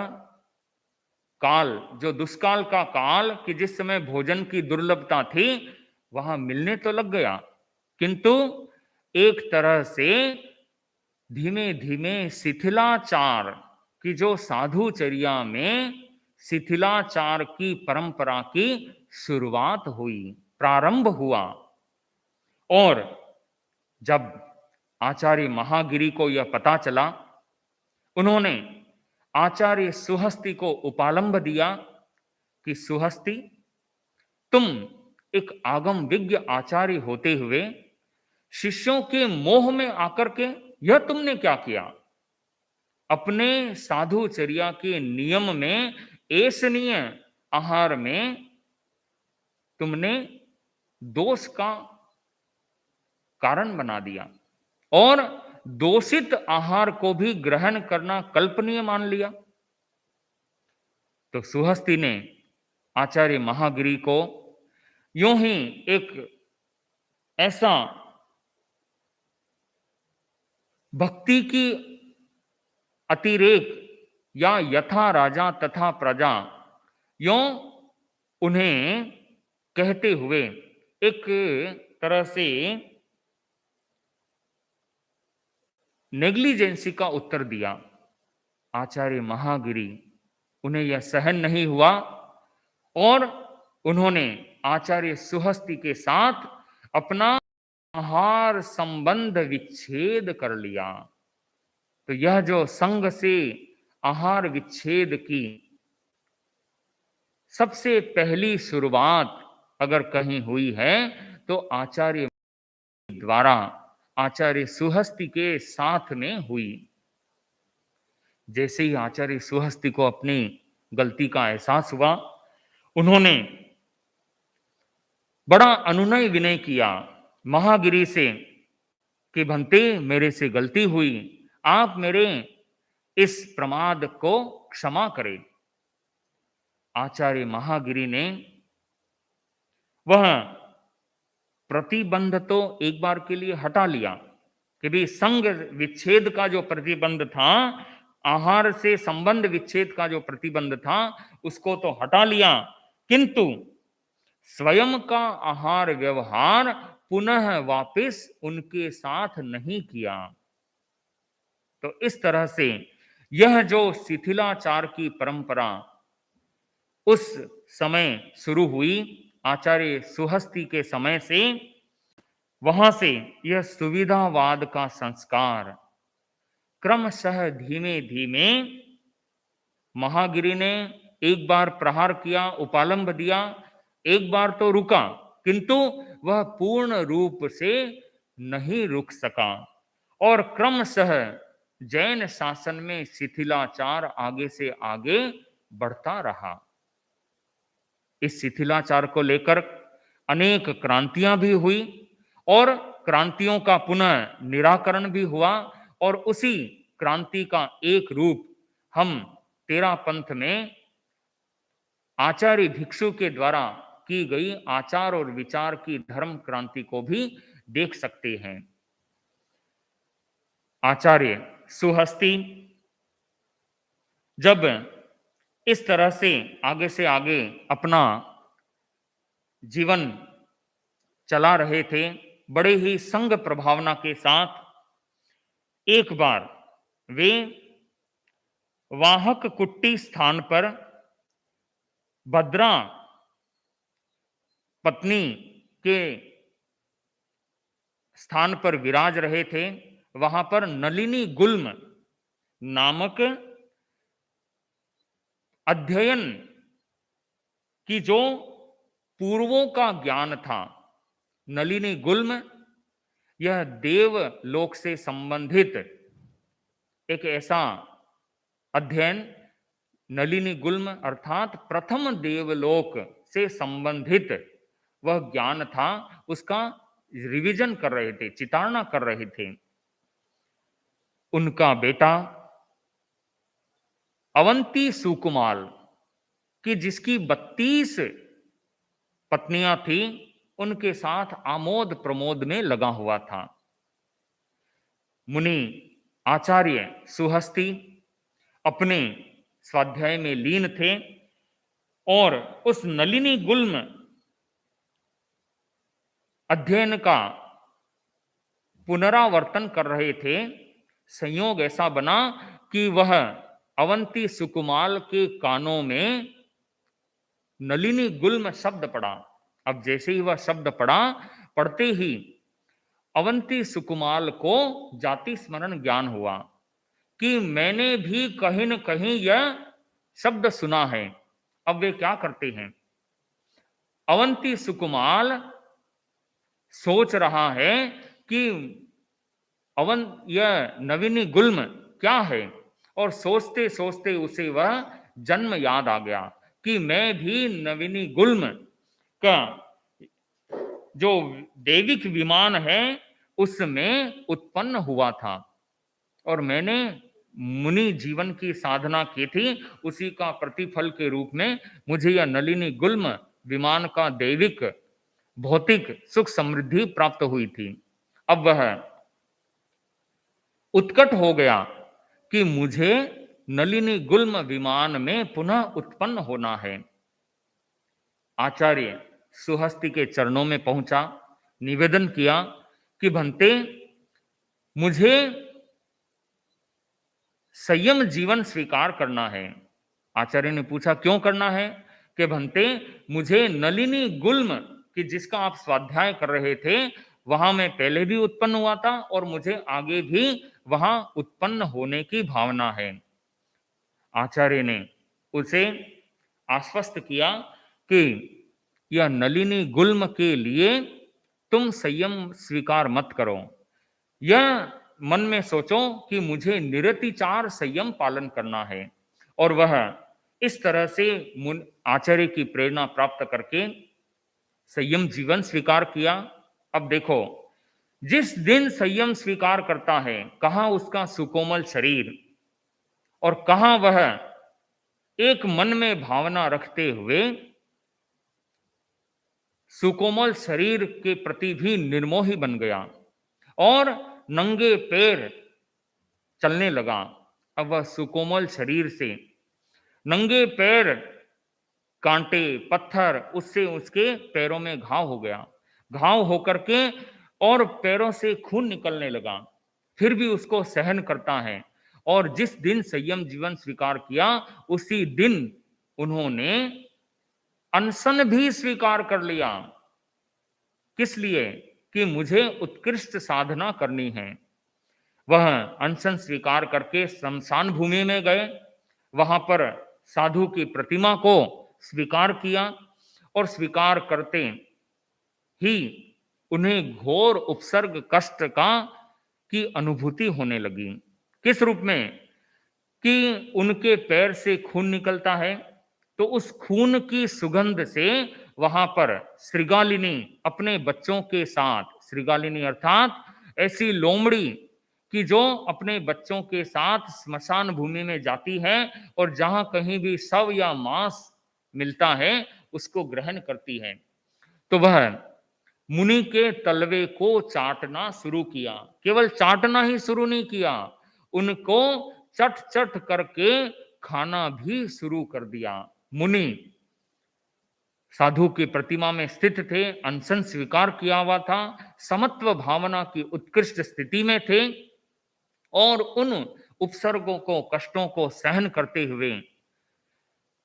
Speaker 1: काल, जो दुष्काल का काल कि जिस समय भोजन की दुर्लभता थी, वहां मिलने तो लग गया, किंतु एक तरह से धीमे धीमे शिथिलाचार की जो साधुचर्या में शिथिलाचार की परंपरा की शुरुआत हुई, प्रारंभ हुआ। और जब आचार्य महागिरी को यह पता चला, उन्होंने आचार्य सुहस्ती को उपालंब दिया कि सुहस्ती, तुम एक आगम विज्ञ आचार्य होते हुए शिष्यों के मोह में आकर के यह तुमने क्या किया? अपने साधुचर्या के नियम में ऐसनीय आहार में तुमने दोष का कारण बना दिया और दोषित आहार को भी ग्रहण करना कल्पनीय मान लिया। तो सुहस्ती ने आचार्य महागिरी को यूं ही एक ऐसा भक्ति की अतिरेक या यथा राजा तथा प्रजा, यूं उन्हें कहते हुए एक तरह से नेग्लिजेंसी का उत्तर दिया। आचार्य महागिरी, उन्हें यह सहन नहीं हुआ और उन्होंने आचार्य सुहस्ती के साथ अपना आहार संबंध विच्छेद कर लिया। तो यह जो संघ से आहार विच्छेद की सबसे पहली शुरुआत अगर कहीं हुई है तो आचार्य द्वारा आचार्य सुहस्ति के साथ में हुई। जैसे ही आचार्य सुहस्ति को अपनी गलती का एहसास हुआ, उन्होंने बड़ा अनुनय विनय किया महागिरी से कि भंते, मेरे से गलती हुई, आप मेरे इस प्रमाद को क्षमा करें। आचार्य महागिरी ने वह प्रतिबंध तो एक बार के लिए हटा लिया कि भी संग विच्छेद का जो प्रतिबंध था, आहार से संबंध विच्छेद का जो प्रतिबंध था, उसको तो हटा लिया, किंतु स्वयं का आहार व्यवहार पुनः वापस उनके साथ नहीं किया। तो इस तरह से यह जो शिथिलाचार की परंपरा उस समय शुरू हुई, आचार्य सुहस्ति के समय से, वहां से यह सुविधावाद का संस्कार क्रमशः धीमे धीमे महागिरी ने एक बार प्रहार किया, उपालंब दिया, एक बार तो रुका, किंतु वह पूर्ण रूप से नहीं रुक सका और क्रमशः जैन शासन में शिथिलाचार आगे से आगे बढ़ता रहा। इस शिथिलाचार को लेकर अनेक क्रांतियां भी हुई और क्रांतियों का पुनः निराकरण भी हुआ और उसी क्रांति का एक रूप हम तेरापंथ में आचार्य भिक्षु के द्वारा की गई आचार और विचार की धर्म क्रांति को भी देख सकते हैं। आचार्य सुहस्ति जब इस तरह से आगे अपना जीवन चला रहे थे, बड़े ही संग प्रभावना के साथ, एक बार वे वाहक कुट्टी स्थान पर भद्रा पत्नी के स्थान पर विराज रहे थे। वहां पर नलिनी गुल्म नामक अध्ययन की जो पूर्वों का ज्ञान था, नलिनी गुल्म यह देव लोक से संबंधित एक ऐसा अध्ययन, नलिनी गुल्म अर्थात प्रथम देवलोक से संबंधित वह ज्ञान था, उसका रिवीजन कर रहे थे, चितारना कर रहे थे। उनका बेटा अवंती सुकुमाल कि जिसकी 32 पत्नियां थी, उनके साथ आमोद प्रमोद में लगा हुआ था। मुनि आचार्य सुहस्ति अपने स्वाध्याय में लीन थे और उस नलिनी गुल्म अध्ययन का पुनरावर्तन कर रहे थे। संयोग ऐसा बना कि वह अवंती सुकुमाल के कानों में नलिनी गुल्म शब्द पड़ा। अब जैसे ही वह शब्द पड़ा, पढ़ते ही अवंती सुकुमाल को जाति स्मरण ज्ञान हुआ कि मैंने भी कहीं न कहीं यह शब्द सुना है। अब वे क्या करते हैं, अवंती सुकुमाल सोच रहा है कि यह नवीनी गुल्म क्या है, और सोचते सोचते उसे वह जन्म याद आ गया कि मैं भी नवीनी गुल्म का जो दैविक विमान है उसमें उत्पन्न हुआ था और मैंने मुनि जीवन की साधना की थी, उसी का प्रतिफल के रूप में मुझे यह नलिनी गुल्म विमान का दैविक भौतिक सुख समृद्धि प्राप्त हुई थी। अब वह उत्कट हो गया कि मुझे नलिनी गुल्म विमान में पुनः उत्पन्न होना है। आचार्य सुहस्ति के चरणों में पहुंचा, निवेदन किया कि भंते, मुझे संयम जीवन स्वीकार करना है। आचार्य ने पूछा क्यों करना है? कि भंते, मुझे नलिनी गुल्म कि जिसका आप स्वाध्याय कर रहे थे, वहां मैं पहले भी उत्पन्न हुआ था और मुझे आगे भी वहां उत्पन्न होने की भावना है। आचार्य ने उसे आश्वस्त किया कि यह नलिनी गुल्म के लिए तुम संयम स्वीकार मत करो। यह मन में सोचो कि मुझे निरतिचार संयम पालन करना है। और वह इस तरह से आचार्य की प्रेरणा प्राप्त करके संयम जीवन स्वीकार किया। अब देखो, जिस दिन संयम स्वीकार करता है, कहाँ उसका सुकोमल शरीर और कहाँ वह एक मन में भावना रखते हुए सुकोमल शरीर के प्रति भी निर्मोही बन गया और नंगे पैर चलने लगा। अब वह सुकोमल शरीर से नंगे पैर, कांटे पत्थर, उससे उसके पैरों में घाव हो गया। घाव होकर के और पैरों से खून निकलने लगा, फिर भी उसको सहन करता है। और जिस दिन संयम जीवन स्वीकार किया, उसी दिन उन्होंने अनशन भी स्वीकार कर लिया। किस लिए? कि मुझे उत्कृष्ट साधना करनी है। वह अनशन स्वीकार करके शमशान भूमि में गए, वहां पर साधु की प्रतिमा को स्वीकार किया और स्वीकार करते ही उन्हें घोर उपसर्ग कष्ट का की अनुभूति होने लगी। किस रूप में? कि उनके पैर से खून निकलता है, तो उस खून की सुगंध से वहां पर श्रीगालिनी अपने बच्चों के साथ, श्रीगालिनी अर्थात ऐसी लोमड़ी कि जो अपने बच्चों के साथ स्मशान भूमि में जाती है और जहां कहीं भी शव या मांस मिलता है उसको ग्रहण करती है, तो वह मुनि के तलवे को चाटना शुरू किया। केवल चाटना ही शुरू नहीं किया, उनको चट चट करके खाना भी शुरू कर दिया। मुनि साधु की प्रतिमा में स्थित थे, अनशन स्वीकार किया हुआ था, समत्व भावना की उत्कृष्ट स्थिति में थे और उन उपसर्गों को, कष्टों को सहन करते हुए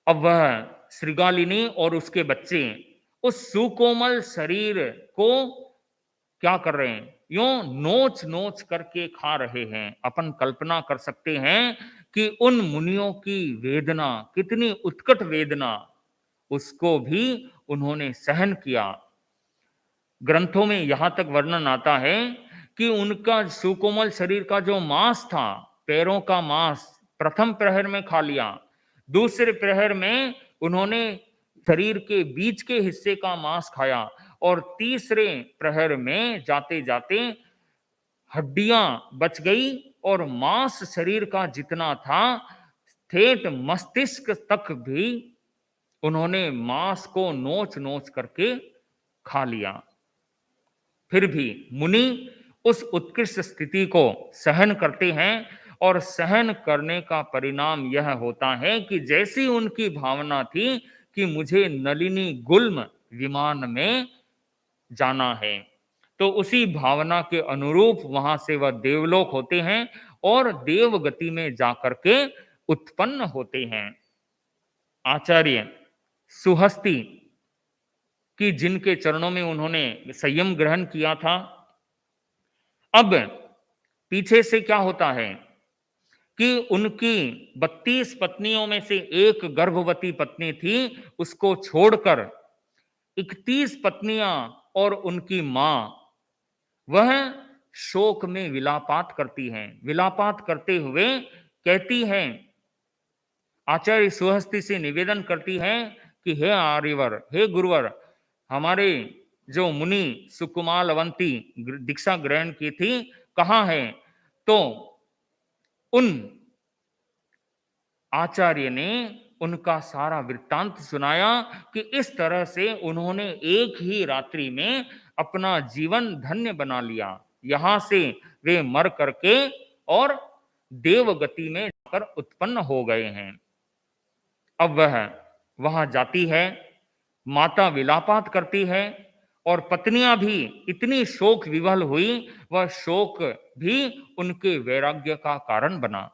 Speaker 1: अब वह श्रीगालिनी और उसके बच्चे उस सुकोमल शरीर को क्या कर रहे हैं? यूं नोच नोच करके खा रहे हैं। अपन कल्पना कर सकते हैं कि उन मुनियों की वेदना, कितनी उत्कट वेदना, उसको भी उन्होंने सहन किया। ग्रंथों में यहां तक वर्णन आता है कि उनका सुकोमल शरीर का जो मांस था, पैरों का मांस प्रथम प्रहर में खा लिया, दूसरे प्रहर में उन्होंने शरीर के बीच के हिस्से का मांस खाया और तीसरे प्रहर में जाते जाते हड्डियां बच गई और मांस शरीर का जितना था ठेठ मस्तिष्क तक भी उन्होंने मांस को नोच नोच करके खा लिया। फिर भी मुनि उस उत्कृष्ट स्थिति को सहन करते हैं और सहन करने का परिणाम यह होता है कि जैसी उनकी भावना थी कि मुझे नलिनी गुल्म विमान में जाना है, तो उसी भावना के अनुरूप वहां से वह देवलोक होते हैं और देव गति में जाकर के उत्पन्न होते हैं। आचार्य सुहस्ती कि जिनके चरणों में उन्होंने संयम ग्रहण किया था, अब पीछे से क्या होता है कि उनकी 32 पत्नियों में से एक गर्भवती पत्नी थी, उसको छोड़कर 31 पत्नियां और उनकी मां वह शोक में विलापात करती हैं। विलापात करते हुए कहती हैं, आचार्य सुहस्ती से निवेदन करती हैं कि हे आर्यवर, हे गुरुवर, हमारे जो मुनि सुकुमाल अवंती दीक्षा ग्रहण की थी कहाँ है? तो उन आचार्य ने उनका सारा वृत्तांत सुनाया कि इस तरह से उन्होंने एक ही रात्रि में अपना जीवन धन्य बना लिया। यहां से वे मर करके और देव गति में जाकर उत्पन्न हो गए हैं। अब वह वहां जाती है, माता विलापात करती है और पत्नियां भी इतनी शोक विवल हुई, वह शोक भी उनके वैराग्य का कारण बना।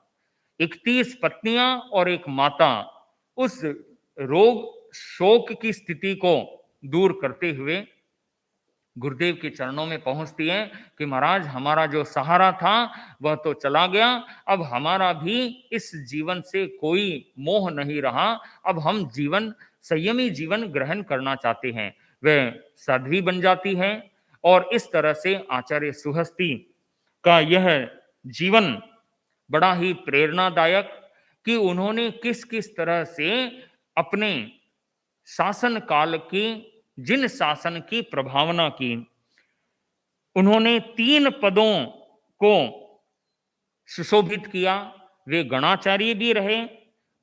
Speaker 1: 31 पत्नियां और एक माता उस रोग शोक की स्थिति को दूर करते हुए गुरुदेव के चरणों में पहुंचती हैं कि महाराज, हमारा जो सहारा था वह तो चला गया, अब हमारा भी इस जीवन से कोई मोह नहीं रहा, अब हम जीवन संयमी जीवन ग्रहण करना चाहते हैं। वह साध्वी बन जाती हैं और इस तरह से आचार्य सुहस्ती का यह जीवन बड़ा ही प्रेरणादायक, कि उन्होंने किस किस तरह से अपने शासन काल की, जिन शासन की प्रभावना की, उन्होंने 3 पदों को सुशोभित किया। वे गणाचार्य भी रहे,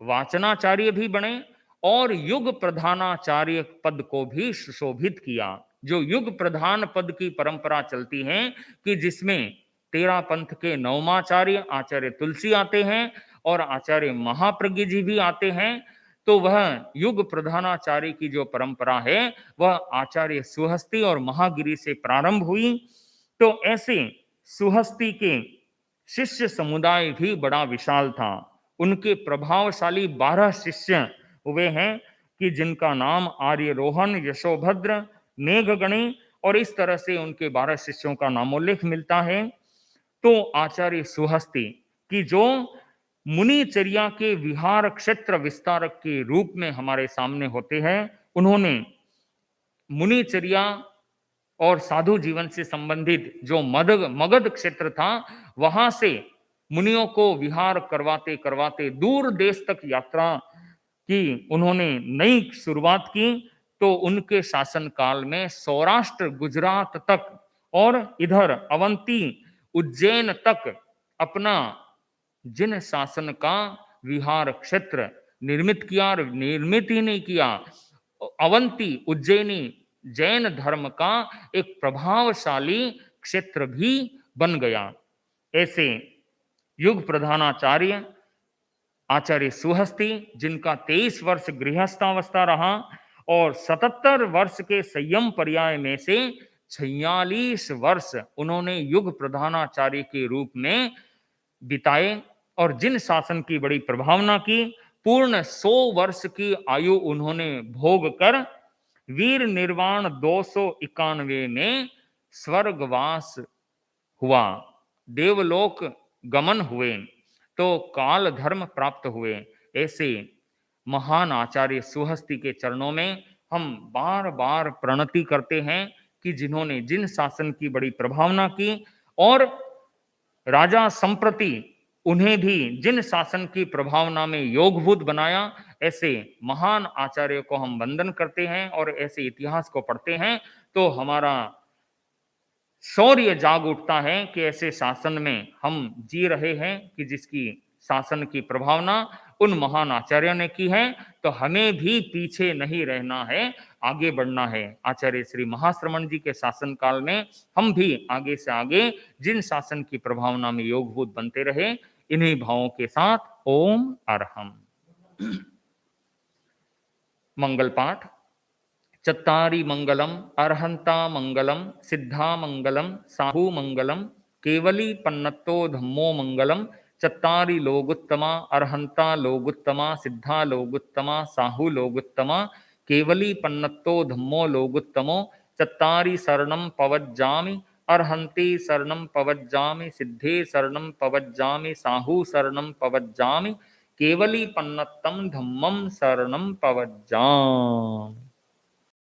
Speaker 1: वाचनाचार्य भी बने और युग प्रधानाचार्य पद को भी सुशोभित किया। जो युग प्रधान पद की परंपरा चलती है कि जिसमें तेरा पंथ के नवमाचार्य आचार्य तुलसी आते हैं और आचार्य महाप्रज्ञ जी भी आते हैं, तो वह युग प्रधानाचार्य की जो परंपरा है वह आचार्य सुहस्ती और महागिरी से प्रारंभ हुई। तो ऐसे सुहस्ती के शिष्य समुदाय भी बड़ा विशाल था। उनके प्रभावशाली 12 शिष्य हुए हैं कि जिनका नाम आर्यरोहन, यशोभद्र, मेघगणी और इस तरह से उनके 12 शिष्यों का नामोल्लेख मिलता है। तो आचार्य सुहस्ती की जो मुनिचर्या के विहार क्षेत्र विस्तारक के रूप में हमारे सामने होते हैं, उन्होंने मुनिचर्या और साधु जीवन से संबंधित जो मगध क्षेत्र था, वहां से मुनियों को विहार करवाते करवाते दूर देश तक यात्रा की उन्होंने नई शुरुआत की। तो उनके शासन काल में सौराष्ट्र, गुजरात तक और इधर अवंती, उज्जैन तक अपना जिन शासन का विहार क्षेत्र निर्मित किया, और निर्मित ही नहीं किया, अवंती उज्जैनी जैन धर्म का एक प्रभावशाली क्षेत्र भी बन गया। ऐसे युग प्रधानाचार्य आचार्य सुहस्ती, जिनका 23 वर्ष गृहस्थावस्था रहा और 77 वर्ष के संयम पर्याय में से 46 वर्ष उन्होंने युग प्रधानाचार्य के रूप में बिताए और जिन शासन की बड़ी प्रभावना की, पूर्ण 100 वर्ष की आयु उन्होंने भोग कर वीर निर्वाण 291 में स्वर्गवास हुआ, देवलोक गमन हुए, तो काल धर्म प्राप्त हुए। ऐसे महान आचार्य सुहस्ती के चरणों में हम बार बार प्रणति करते हैं कि जिन्होंने जिन शासन की बड़ी प्रभावना की और राजा संप्रति उन्हें भी जिन शासन की प्रभावना में योगभूत बनाया, ऐसे महान आचार्य को हम वंदन करते हैं और ऐसे इतिहास को पढ़ते हैं तो हमारा शौर्य जाग उठता है कि ऐसे शासन में हम जी रहे हैं कि जिसकी शासन की प्रभावना उन महान आचार्यों ने की है। तो हमें भी पीछे नहीं रहना है, आगे बढ़ना है। आचार्य श्री महाश्रमण जी के शासन काल में हम भी आगे से आगे जिन शासन की प्रभावना में योगभूत बनते रहे, इन्हीं भावों के साथ ओम अरहम। मंगल पाठ। चत्तारि मंगलम अरहंता मंगलम सिद्धा मंगलम साहू मंगलम केवली पन्नतो धम्मो मंगलम चत्तारि लोगुत्तमा अरहंता लोगुत्तमा सिद्धा लोगुत्तमा साहू लोगुत्तमा केवली पन्नतो धम्मो लोगुत्तमो चत्तारि शरणं पवज्जामि अरहंते शरणं पवज्जामि सिद्धे शरणं पवज्जामि साहू शरणं पवज्जामि केवली पन्नत्तम धम्मम शरणं पवज्जामि।